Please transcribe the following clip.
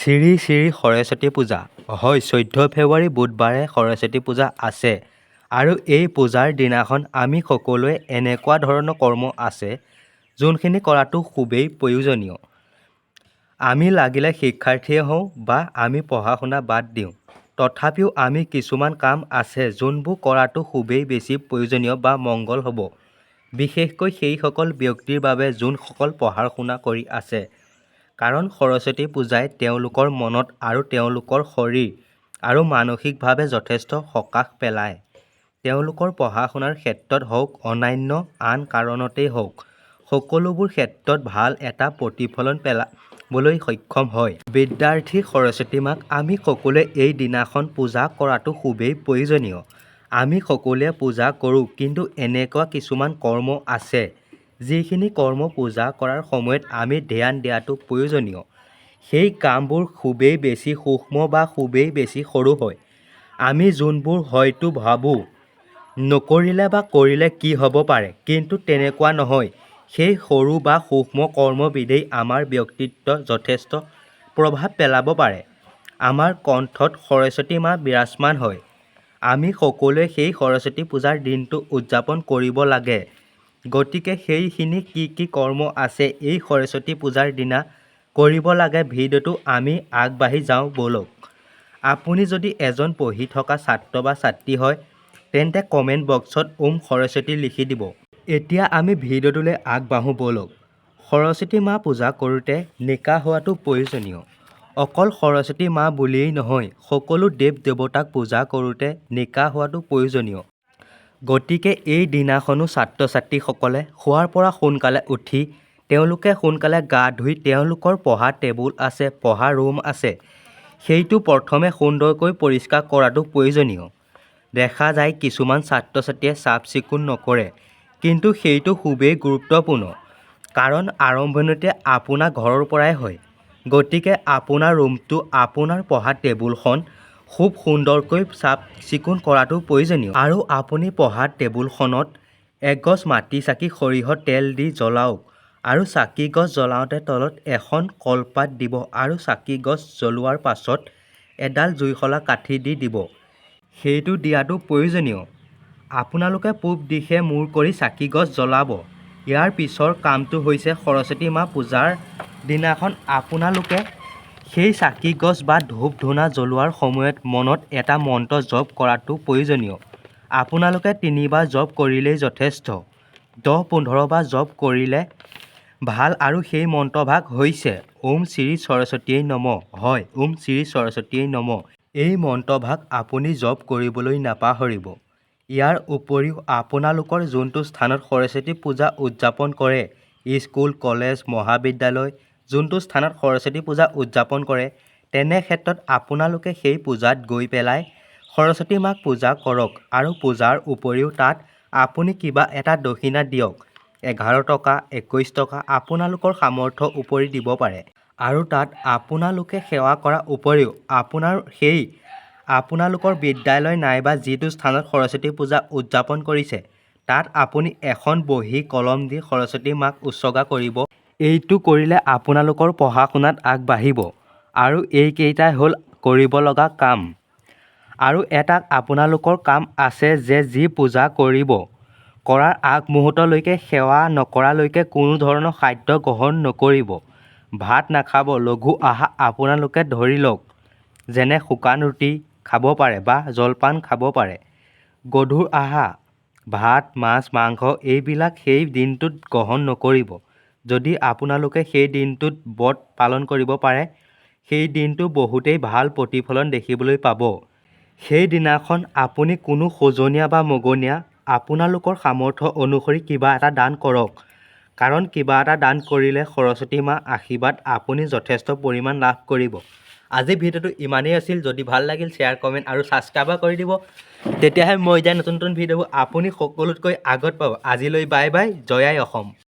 শ্ৰী শ্ৰী সৰস্বতী পূজা হয় 14 ফেব্ৰুৱাৰী বুধবাৰে সৰস্বতী পূজা আছে আৰু এই পূজাৰ দিনাখন আমি সকলোৱে এনেকুৱা ধৰণৰ কৰ্ম আছে যোনখিনি কৰাটো খুবেই প্ৰয়োজনীয়। আমি লাগিলে শিক্ষাৰ্থীয়ে হওঁ বা আমি পঢ়া শুনা বাদ দিওঁ, তথাপিও আমি কিছুমান কাম আছে যোনবোৰ কৰাটো খুবেই বেছি প্ৰয়োজনীয় বা মংগল হ'ব, বিশেষকৈ সেইসকল ব্যক্তিৰ বাবে যোনসকল পঢ়া শুনা কৰি আছে। কাৰণ সৰস্বতী পূজাই তেওঁলোকৰ মনত আৰু তেওঁলোকৰ শৰীৰ আৰু মানসিকভাৱে যথেষ্ট সকাহ পেলায়। তেওঁলোকৰ পঢ়া শুনাৰ ক্ষেত্ৰত হওক অন্যান্য আন কাৰণতেই হওক, সকলোবোৰ ক্ষেত্ৰত ভাল এটা প্ৰতিফলন পেলাবলৈ সক্ষম হয়। বিদ্যাৰ্থী সৰস্বতী মাক আমি সকলোৱে এই দিনাখন পূজা কৰাটো খুবেই প্ৰয়োজনীয়। আমি সকলোৱে পূজা কৰোঁ, কিন্তু এনেকুৱা কিছুমান কৰ্ম আছে যিখিনি কৰ্ম পূজা কৰাৰ সময়ত আমি ধ্যান দিয়াটো প্ৰয়োজনীয়। সেই কামবোৰ খুবেই বেছি সূক্ষ্ম বা খুবেই বেছি সৰু হয়। আমি যোনবোৰ হয়তো ভাবোঁ নকৰিলে বা কৰিলে কি হ'ব পাৰে, কিন্তু তেনেকুৱা নহয়। সেই সৰু বা সূক্ষ্ম কৰ্মবিধেই আমাৰ ব্যক্তিত্বত যথেষ্ট প্ৰভাৱ পেলাব পাৰে। আমাৰ কণ্ঠত সৰস্বতী মা বিৰাজমান হয়। আমি সকলোৱে সেই সৰস্বতী পূজাৰ দিনটো উদযাপন কৰিব লাগে। গতিকে সেইখিনি কি কৰ্ম আছে এই সৰস্বতী পূজাৰ দিনা কৰিব লাগে, ভিডিঅ'টো আমি আগবাঢ়ি যাওঁ ব'লক। আপুনি যদি এজন পঢ়ি থকা ছাত্ৰ বা ছাত্ৰী হয়, তেন্তে কমেণ্ট বক্সত ওম সৰস্বতী লিখি দিব। এতিয়া আমি ভিডিঅ'টোলৈ আগবাঢ়োঁ ব'লক। সৰস্বতী মা পূজা কৰোঁতে নিকা হোৱাটো প্ৰয়োজনীয়। অকল সৰস্বতী মা বুলিয়েই নহয়, সকলো দেৱ দেৱতাক পূজা কৰোঁতে নিকা হোৱাটো প্ৰয়োজনীয়। গতিকে এই দিনাখনো ছাত্ৰ ছাত্ৰীসকলে শোৱাৰ পৰা সোনকালে উঠি তেওঁলোকে সোনকালে গা ধুই তেওঁলোকৰ পঢ়া টেবুল আছে, পঢ়া ৰুম আছে, সেইটো প্ৰথমে সুন্দৰকৈ পৰিষ্কাৰ কৰাটো প্ৰয়োজনীয়। দেখা যায় কিছুমান ছাত্ৰ ছাত্ৰীয়ে চাফ চিকুণ নকৰে, কিন্তু সেইটো খুবেই গুৰুত্বপূৰ্ণ। কাৰণ আৰম্ভণিতে আপোনাৰ ঘৰৰ পৰাই হয়। গতিকে আপোনাৰ ৰুমটো, আপোনাৰ পঢ়া টেবুলখন খুব সুন্দৰকৈ চাফ চিকুণ কৰাটো প্ৰয়োজনীয়। আৰু আপুনি পঢ়া টেবুলখনত এগছ মাটি চাকি সৰিয়হৰ তেল দি জ্বলাওক আৰু চাকি গছ জ্বলাওঁতে তলত এখন কলপাত দিব আৰু চাকি গছ জ্বলোৱাৰ পাছত এডাল জুইশলা কাঠি দি দিব। সেইটো দিয়াটো প্ৰয়োজনীয়। আপোনালোকে পূব দিশে মূৰ কৰি চাকি গছ জ্বলাব। ইয়াৰ পিছৰ কামটো হৈছে সৰস্বতী মা পূজাৰ দিনাখন আপোনালোকে সেই চাকি গছ বা ধূপ ধূনা জ্বলোৱাৰ সময়ত মনত এটা মন্ত্ৰ জপ কৰাটো প্ৰয়োজনীয়। আপোনালোকে 3 বাৰ জপ কৰিলেই যথেষ্ট। 10-15 বাৰ জপ কৰিলে ভাল আৰু সেই মন্ত্ৰভাগ হৈছে ওম শ্ৰী সৰস্বতীয়ে নমঃ। হয়, ওম শ্ৰী সৰস্বতীয়ে নমঃ। এই মন্ত্ৰভাগ আপুনি জপ কৰিবলৈ নাপাহৰিব। ইয়াৰ উপৰিও আপোনালোকৰ যোনটো স্থানত সৰস্বতী পূজা উদযাপন কৰে, স্কুল, কলেজ, মহাবিদ্যালয়, যোনটো স্থানত সৰস্বতী পূজা উদযাপন কৰে, তেনে ক্ষেত্ৰত আপোনালোকে সেই পূজাত গৈ পেলাই সৰস্বতী মাক পূজা কৰক আৰু পূজাৰ উপৰিও তাত আপুনি কিবা এটা দক্ষিণা দিয়ক। 11 টকা, 21 টকা আপোনালোকৰ সামৰ্থ্যৰ উপৰি দিব পাৰে। আৰু তাত আপোনালোকে সেৱা কৰাৰ উপৰিও আপোনালোকৰ বিদ্যালয় নাইবা যিটো স্থানত সৰস্বতী পূজা উদযাপন কৰিছে, তাত আপুনি এখন বহী কলম দি সৰস্বতী মাক উৎসৰ্গা কৰিব। এইটো কৰিলে আপোনালোকৰ পঢ়া শুনাত আগবাঢ়িব। আৰু এইকেইটাই হ'ল কৰিব লগা কাম। আৰু এটা আপোনালোকৰ কাম আছে যে যি পূজা কৰিব, কৰাৰ আগমুহূৰ্তলৈকে সেৱা নকৰালৈকে কোনো ধৰণৰ খাদ্য গ্ৰহণ নকৰিব। ভাত নাখাব। লঘু আহাৰ আপোনালোকে ধৰি লওক, যেনে শুকান ৰুটি খাব পাৰে বা জলপান খাব পাৰে। গধুৰ আহাৰ ভাত, মাছ, মাংস এইবিলাক সেই দিনটোত গ্ৰহণ নকৰিব। যদি আপোনালোকে সেই দিনটোত ব্ৰত পালন কৰিব পাৰে, সেই দিনটো বহুতেই ভাল প্ৰতিফলন দেখিবলৈ পাব। সেই দিনাখন আপুনি কোনো খোজনীয়া বা মগনীয়া আপোনালোকৰ সামৰ্থ্য অনুসৰি কিবা এটা দান কৰক। কাৰণ কিবা এটা দান কৰিলে সৰস্বতী মাৰ আশীৰ্বাদ আপুনি যথেষ্ট পৰিমাণ লাভ কৰিব। আজি ভিডিঅ'টো ইমানেই আছিল। যদি ভাল লাগিল শ্বেয়াৰ, কমেণ্ট আৰু ছাবস্ক্ৰাইব কৰি দিব। তেতিয়াহে মই দিয়া নতুন নতুন ভিডিঅ'বোৰ আপুনি সকলোতকৈ আগত পাব। আজিলৈ বাই বাই। জয় আই অসম।